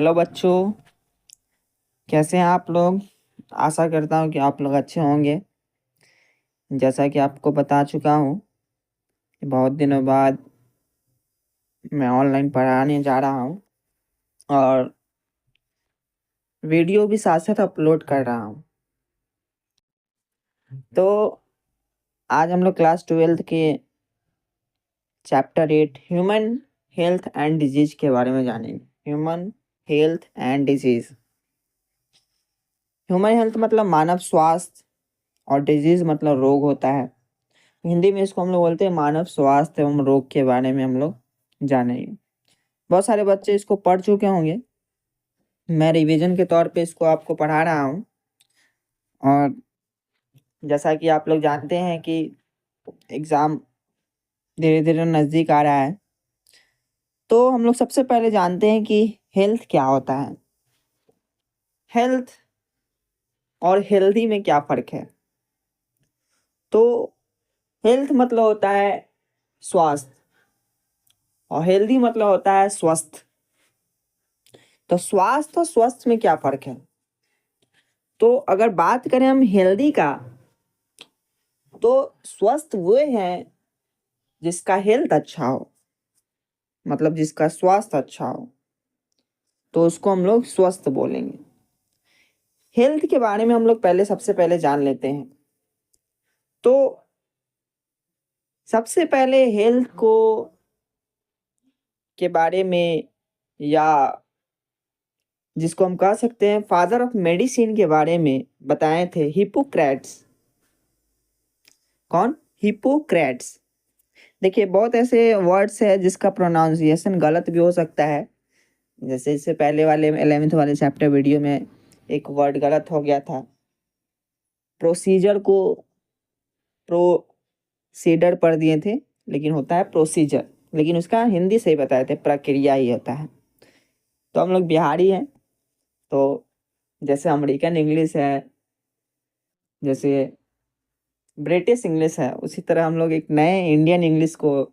Hello बच्चों, कैसे हैं आप लोग। आशा करता हूँ कि आप लोग अच्छे होंगे। जैसा कि आपको बता चुका हूँ कि बहुत दिनों बाद मैं ऑनलाइन पढ़ाने जा रहा हूँ और वीडियो भी साथ साथ अपलोड कर रहा हूँ। तो आज हम लोग क्लास 12th के chapter 8 human health and disease के बारे में जानेंगे। Human health and disease. Human health मतलब मानव स्वास्थ्य और डिजीज मतलब रोग होता है। हिंदी में इसको हम लोग बोलते हैं मानव स्वास्थ्य एवं रोग के बारे में हम लोग जानेंगे। बहुत सारे बच्चे इसको पढ़ चुके होंगे। मैं रिवीजन के तौर पे इसको आपको पढ़ा रहा हूँ। और जैसा कि आप लोग जानते हैं कि एग्ज़ाम धीरे धीरे नज़दीक आ रहा है, तो हम लोग सबसे पहले जानते हैं कि हेल्थ क्या होता है। हेल्थ और हेल्दी में क्या फ़र्क है। तो हेल्थ मतलब होता है स्वास्थ्य और हेल्दी मतलब होता है स्वस्थ। तो स्वास्थ्य और स्वस्थ में क्या फ़र्क है। तो अगर बात करें हम हेल्दी का, तो स्वस्थ वो हैं जिसका हेल्थ अच्छा हो, मतलब जिसका स्वास्थ्य अच्छा हो, तो उसको हम लोग स्वस्थ बोलेंगे। हेल्थ के बारे में हम लोग पहले सबसे पहले जान लेते हैं। तो सबसे पहले हेल्थ को के बारे में, या जिसको हम कह सकते हैं फादर ऑफ मेडिसिन के बारे में बताए थे हिप्पोक्रेट्स। कौन? हिप्पोक्रेट्स। देखिए, बहुत ऐसे वर्ड्स है जिसका प्रोनाउंसिएशन गलत भी हो सकता है। जैसे इससे पहले वाले 11th वाले चैप्टर वीडियो में एक वर्ड गलत हो गया था। प्रोसीजर को प्रोसीडर पढ़ दिए थे, लेकिन होता है प्रोसीजर। लेकिन उसका हिंदी से ही बताए थे, प्रक्रिया ही होता है। तो हम लोग बिहारी हैं, तो जैसे अमेरिकन इंग्लिश है, जैसे ब्रिटिश इंग्लिश है, उसी तरह हम लोग एक नए इंडियन इंग्लिश को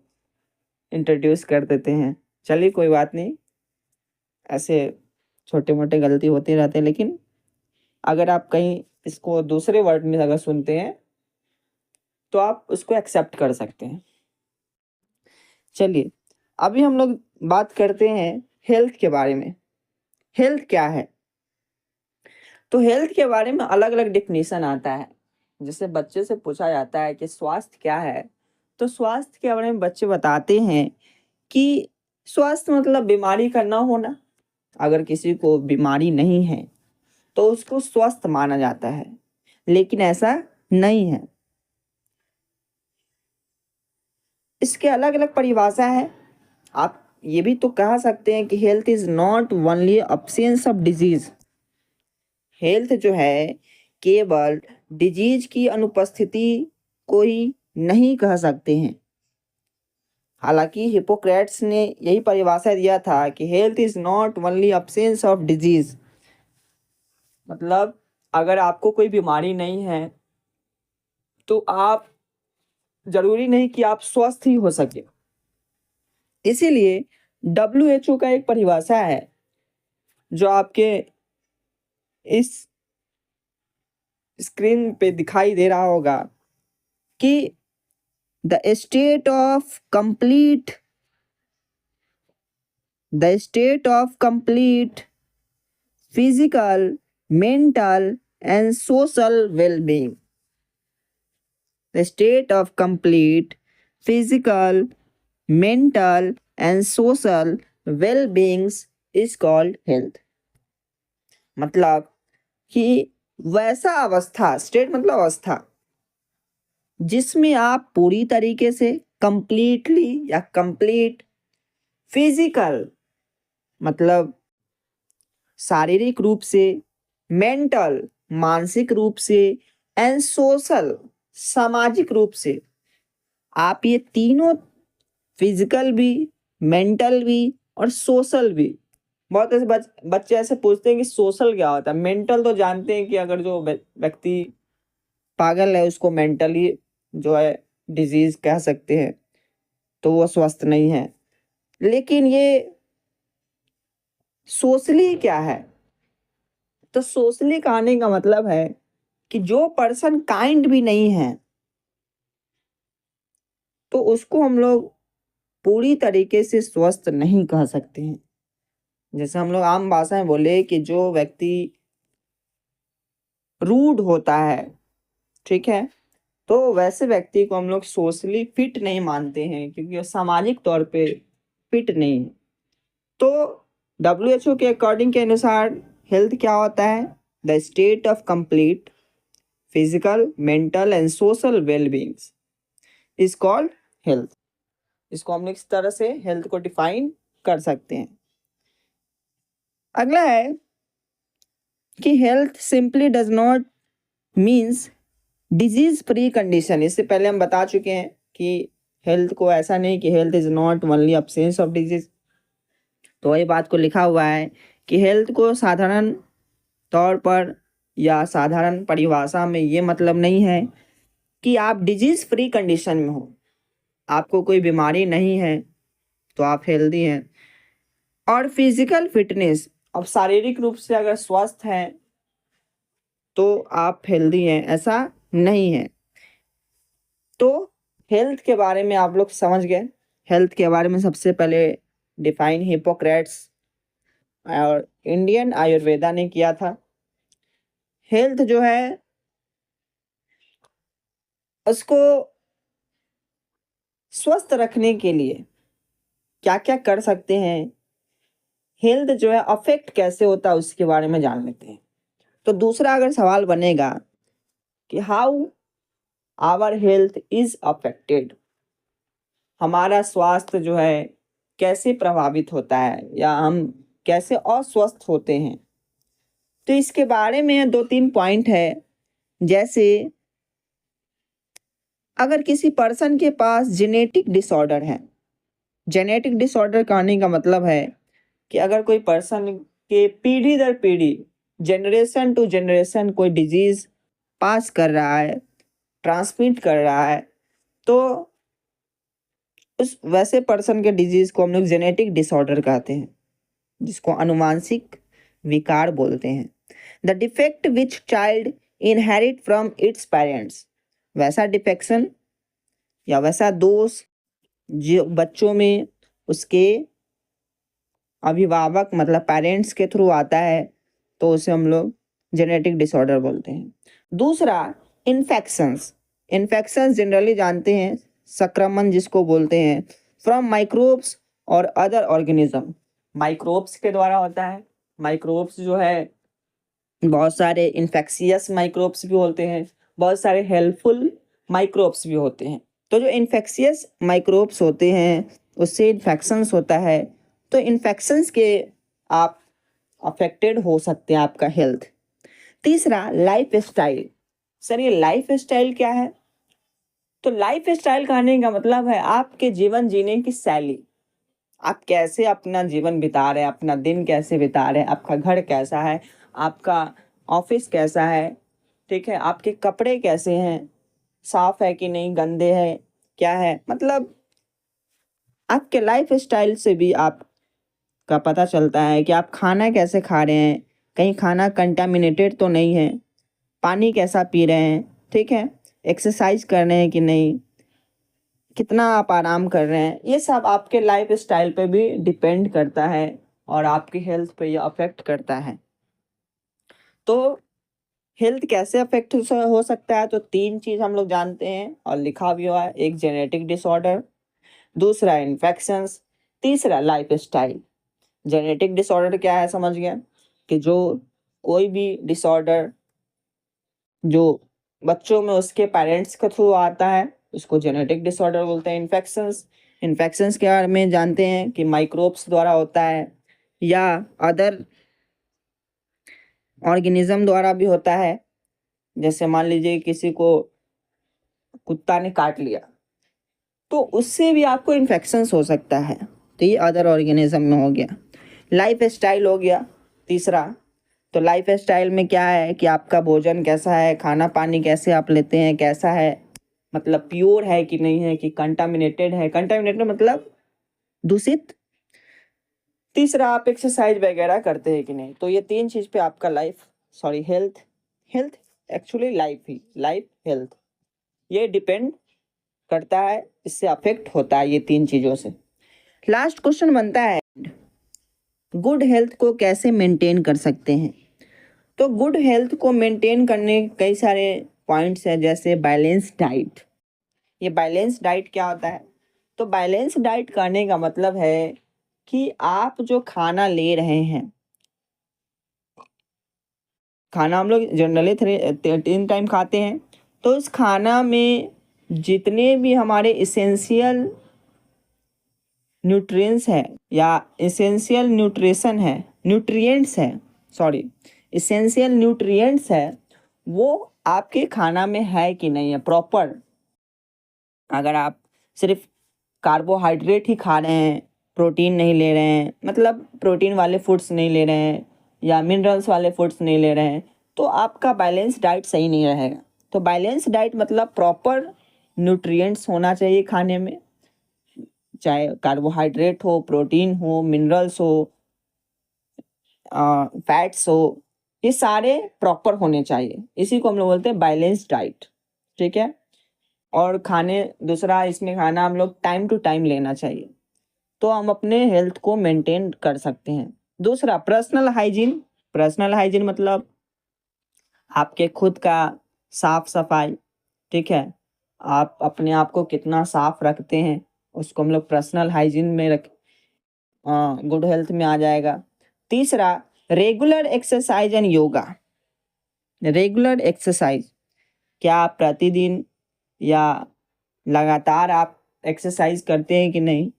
इंट्रोड्यूस कर देते हैं। चलिए, कोई बात नहीं, ऐसे छोटे मोटे गलती होते रहते हैं। लेकिन अगर आप कहीं इसको दूसरे वर्ड में अगर सुनते हैं तो आप उसको एक्सेप्ट कर सकते हैं। चलिए, अभी हम लोग बात करते हैं हेल्थ के बारे में। हेल्थ क्या है। तो हेल्थ के बारे में अलग अलग डिफिनीशन आता है। जैसे बच्चे से पूछा जाता है कि स्वास्थ्य क्या है, तो स्वास्थ्य के बारे में बच्चे बताते हैं कि स्वास्थ्य मतलब बीमारी का ना होना। अगर किसी को बीमारी नहीं है तो उसको स्वस्थ माना जाता है, लेकिन ऐसा नहीं है। इसके अलग अलग परिभाषा है। आप ये भी तो कह सकते हैं कि health is not only absence of disease. Health जो है केवल डिजीज की अनुपस्थिति को ही नहीं कह सकते हैं। हालांकि हिपोक्रेट्स ने यही परिभाषा दिया था कि health is not only absence of disease, मतलब अगर आपको कोई बीमारी नहीं है तो आप जरूरी नहीं कि आप स्वस्थ ही हो सके। इसीलिए WHO का एक परिभाषा है जो आपके इस स्क्रीन पे दिखाई दे रहा होगा कि the state of complete physical, mental and social wellbeing. The state of complete physical, mental and social well-beings is called health। मतलब कि वैसा अवस्था, स्टेट मतलब अवस्था, जिसमें आप पूरी तरीके से कंप्लीटली या कंप्लीट फिजिकल मतलब शारीरिक रूप से, मेंटल मानसिक रूप से एंड सोशल सामाजिक रूप से, आप ये तीनों फिजिकल भी, मेंटल भी और सोशल भी। बहुत ऐसे बच्चे ऐसे पूछते हैं कि सोशल क्या होता है। मेंटल तो जानते हैं कि अगर जो व्यक्ति पागल है उसको मेंटली जो है डिजीज कह सकते हैं, तो वो स्वस्थ नहीं है। लेकिन ये सोशली क्या है? तो सोशली कहने का मतलब है कि जो पर्सन काइंड भी नहीं है तो उसको हम लोग पूरी तरीके से स्वस्थ नहीं कह सकते हैं। जैसे हम लोग आम भाषा में बोले कि जो व्यक्ति रूड होता है, ठीक है, तो वैसे व्यक्ति को हम लोग सोशली फिट नहीं मानते हैं क्योंकि वो सामाजिक तौर पे फिट नहीं है। तो WHO के अकॉर्डिंग के अनुसार हेल्थ क्या होता है? The state of complete physical, mental and social wellbeings is called health. इसको हम लोग इस तरह से हेल्थ को डिफाइन कर सकते हैं। अगला है कि health simply does not means disease free condition. इससे पहले हम बता चुके हैं कि हेल्थ को ऐसा नहीं कि health is not only absence of disease. तो वही बात को लिखा हुआ है कि हेल्थ को साधारण तौर पर या साधारण परिभाषा में ये मतलब नहीं है कि आप डिजीज फ्री कंडीशन में हो, आपको कोई बीमारी नहीं है तो आप हेल्दी हैं। और फिजिकल फिटनेस, अब शारीरिक रूप से अगर स्वस्थ हैं तो आप हेल्दी हैं, ऐसा नहीं है। तो हेल्थ के बारे में आप लोग समझ गए। हेल्थ के बारे में सबसे पहले डिफाइन हिपोक्रेट्स और इंडियन आयुर्वेदा ने किया था। हेल्थ जो है उसको स्वस्थ रखने के लिए क्या क्या कर सकते हैं, हेल्थ जो है अफेक्ट कैसे होता है उसके बारे में जान लेते हैं। तो दूसरा अगर सवाल बनेगा कि how our health is affected, हमारा स्वास्थ्य जो है कैसे प्रभावित होता है या हम कैसे अस्वस्थ होते हैं, तो इसके बारे में 2-3 पॉइंट है। जैसे अगर किसी पर्सन के पास जेनेटिक डिसऑर्डर है, जेनेटिक डिसऑर्डर कहने का मतलब है कि अगर कोई पर्सन के पीढ़ी दर पीढ़ी, जनरेशन टू जनरेशन कोई डिजीज पास कर रहा है, ट्रांसमिट कर रहा है, तो उस वैसे पर्सन के डिजीज को हम लोग जेनेटिक डिसऑर्डर कहते हैं, जिसको अनुवांशिक विकार बोलते हैं। The defect which child inherit from its parents, वैसा डिफेक्शन या वैसा दोष जो बच्चों में उसके अभिभावक मतलब पेरेंट्स के थ्रू आता है, तो उसे हम लोग जेनेटिक डिसऑर्डर बोलते हैं। दूसरा इन्फेक्शंस, इन्फेक्शंस जनरली जानते हैं संक्रमण जिसको बोलते हैं, फ्रॉम माइक्रोब्स और अदर ऑर्गेनिज्म, माइक्रोब्स के द्वारा होता है। माइक्रोब्स जो है बहुत सारे इन्फेक्शियस माइक्रोब्स भी होते हैं, बहुत सारे हेल्पफुल माइक्रोब्स भी होते हैं। तो जो इन्फेक्शियस माइक्रोब्स होते हैं उससे इन्फेक्शंस होता है, तो इन्फेक्शंस के आप अफेक्टेड हो सकते हैं आपका हेल्थ। तीसरा लाइफ स्टाइल। सर ये लाइफ स्टाइल क्या है? तो लाइफ स्टाइल कहने का मतलब है आपके जीवन जीने की शैली, आप कैसे अपना जीवन बिता रहे हैं, अपना दिन कैसे बिता रहे हैं, आपका घर कैसा है, आपका ऑफिस कैसा है, ठीक है, आपके कपड़े कैसे हैं, साफ है कि नहीं, गंदे हैं, क्या है, मतलब आपके लाइफ स्टाइल से भी आपका पता चलता है कि आप खाना कैसे खा रहे हैं, कहीं खाना कंटामिनेटेड तो नहीं है, पानी कैसा पी रहे हैं, ठीक है, एक्सरसाइज कर रहे हैं कि नहीं, कितना आप आराम कर रहे हैं, ये सब आपके लाइफ स्टाइल पे भी डिपेंड करता है और आपकी हेल्थ पे ये अफेक्ट करता है। तो हेल्थ कैसे अफेक्ट हो सकता है? तो 3 चीज़ हम लोग जानते हैं और लिखा भी हुआ है, एक जेनेटिक डिसऑर्डर, दूसरा इन्फेक्शंस, तीसरा लाइफ स्टाइल। जेनेटिक डिसऑर्डर क्या है समझ गए कि जो कोई भी डिसऑर्डर जो बच्चों में उसके पेरेंट्स के थ्रू आता है उसको जेनेटिक डिसऑर्डर बोलते हैं। इन्फेक्शंस, इन्फेक्शंस के बारे में जानते हैं कि माइक्रोब्स द्वारा होता है या अदर ऑर्गेनिज्म द्वारा भी होता है। जैसे मान लीजिए किसी को कुत्ता ने काट लिया तो उससे भी आपको इन्फेक्शंस हो सकता है, तो ये अदर ऑर्गेनिज्म में हो गया। लाइफ स्टाइल हो गया तीसरा। तो लाइफ स्टाइल में क्या है कि आपका भोजन कैसा है, खाना पानी कैसे आप लेते हैं, कैसा है, मतलब प्योर है कि नहीं है, कि कंटामिनेटेड है, कंटामिनेटेड मतलब दूषित। तीसरा, आप एक्सरसाइज वगैरह करते हैं कि नहीं। तो ये 3 चीज़ पे आपका हेल्थ एक्चुअली लाइफ हेल्थ ये डिपेंड करता है, इससे अफेक्ट होता है ये 3 चीज़ों से। लास्ट क्वेश्चन बनता है, गुड हेल्थ को कैसे मेंटेन कर सकते हैं। तो गुड हेल्थ को मेंटेन करने कई सारे पॉइंट्स हैं, जैसे बैलेंस डाइट। ये बैलेंस डाइट क्या होता है। तो बैलेंस डाइट करने का मतलब है कि आप जो खाना ले रहे हैं, खाना हम लोग जनरली 3 टाइम खाते हैं, तो इस खाना में जितने भी हमारे इसेंशियल न्यूट्रिएंट्स है या इसेंशियल न्यूट्रिएंट्स है इसेंशियल न्यूट्रिएंट्स है, वो आपके खाना में है कि नहीं है प्रॉपर। अगर आप सिर्फ कार्बोहाइड्रेट ही खा रहे हैं, प्रोटीन नहीं ले रहे हैं, मतलब प्रोटीन वाले फूड्स नहीं ले रहे हैं या मिनरल्स वाले फूड्स नहीं ले रहे हैं, तो आपका बैलेंस डाइट सही नहीं रहेगा। तो बैलेंस डाइट मतलब प्रॉपर न्यूट्रिएंट्स होना चाहिए खाने में, चाहे कार्बोहाइड्रेट हो, प्रोटीन हो, मिनरल्स हो, फैट्स हो, ये सारे प्रॉपर होने चाहिए। इसी को हम लोग बोलते हैं बैलेंस डाइट। ठीक है। और दूसरा इसमें खाना हम लोग टाइम टू टाइम लेना चाहिए, तो हम अपने हेल्थ को मेंटेन कर सकते हैं। दूसरा, पर्सनल हाइजीन मतलब आपके खुद का साफ सफाई। ठीक है। आप अपने आप को कितना साफ रखते हैं, उसको हम लोग पर्सनल हाइजीन में गुड हेल्थ में आ जाएगा। तीसरा, regular exercise and yoga. Regular exercise, क्या आप प्रतिदिन या लगातार आप एक्सरसाइज करते हैं कि नहीं।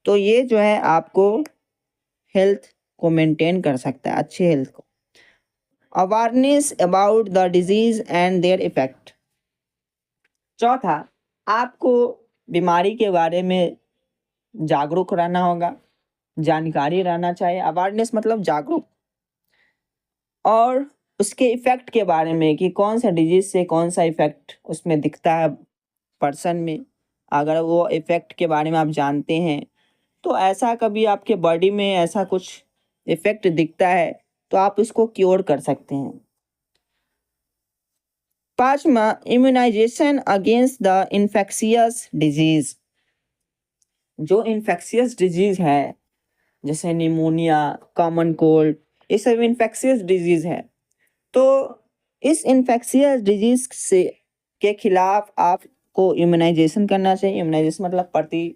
तो ये जो है आपको हेल्थ को मेंटेन कर सकता है, अच्छी हेल्थ को। Awareness about the disease and their effect. चौथा, आपको बीमारी के बारे में जागरूक रहना होगा, जानकारी रहना चाहिए। अवेयरनेस मतलब जागरूक, और उसके इफेक्ट के बारे में कि कौन सा डिजीज से कौन सा इफेक्ट उसमें दिखता है पर्सन में। अगर वो इफेक्ट के बारे में आप जानते हैं, तो ऐसा कभी आपके बॉडी में ऐसा कुछ इफेक्ट दिखता है, तो आप उसको क्योर कर सकते हैं। पांचवा, immunization against the infectious disease. जो इन्फेक्शियस डिजीज है, जैसे निमोनिया, कॉमन कोल्ड, ये सब इन्फेक्शियस डिजीज है। तो इस इन्फेक्शियस डिजीज से के खिलाफ आपको इम्यूनाइजेशन करना चाहिए। इम्यूनाइजेशन मतलब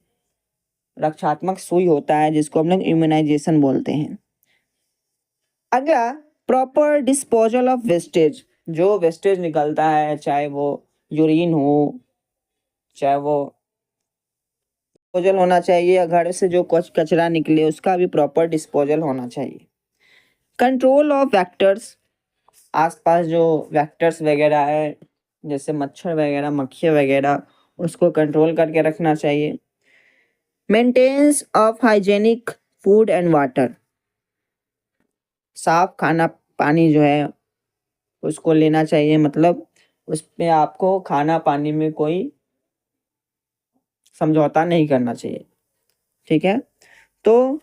रक्षात्मक सुई होता है, जिसको हम लोग इम्यूनाइजेशन बोलते हैं। अगला, प्रॉपर डिस्पोजल ऑफ वेस्टेज। जो वेस्टेज निकलता है, चाहे वो यूरिन हो, चाहे वो डिस्पोजल होना चाहिए, या घर से जो कुछ कचरा निकले उसका भी प्रॉपर डिस्पोजल होना चाहिए। कंट्रोल ऑफ वेक्टर्स, आसपास जो वेक्टर्स वगैरह है, जैसे मच्छर वगैरह, मक्खियाँ वगैरह, उसको कंट्रोल करके रखना चाहिए। Maintenance of hygienic food and water. साफ खाना पानी जो है उसको लेना चाहिए, मतलब उसमें आपको खाना पानी में कोई समझौता नहीं करना चाहिए। ठीक है। तो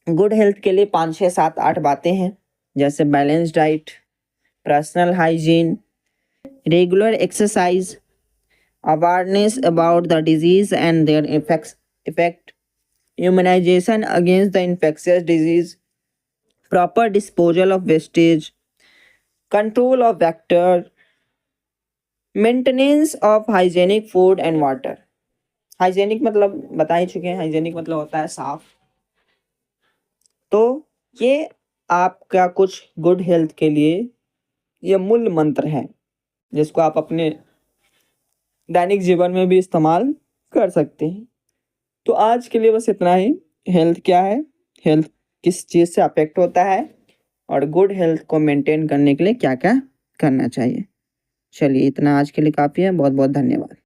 गुड हेल्थ के लिए 5 6 7 8 बातें हैं, जैसे balance diet, personal hygiene, regular exercise, awareness about the disease and their effect, immunization against the infectious disease, proper disposal of wastage, control of vector, maintenance of hygienic food and water। Hygienic मतलब बता ही चुके हैं, hygienic मतलब होता है साफ। तो ये आपका कुछ गुड हेल्थ के लिए ये मूल मंत्र है, जिसको आप अपने दैनिक जीवन में भी इस्तेमाल कर सकते हैं। तो आज के लिए बस इतना ही। हेल्थ क्या है, हेल्थ किस चीज़ से अफेक्ट होता है, और गुड हेल्थ को मेंटेन करने के लिए क्या क्या करना चाहिए। चलिए, इतना आज के लिए काफ़ी है। बहुत बहुत धन्यवाद।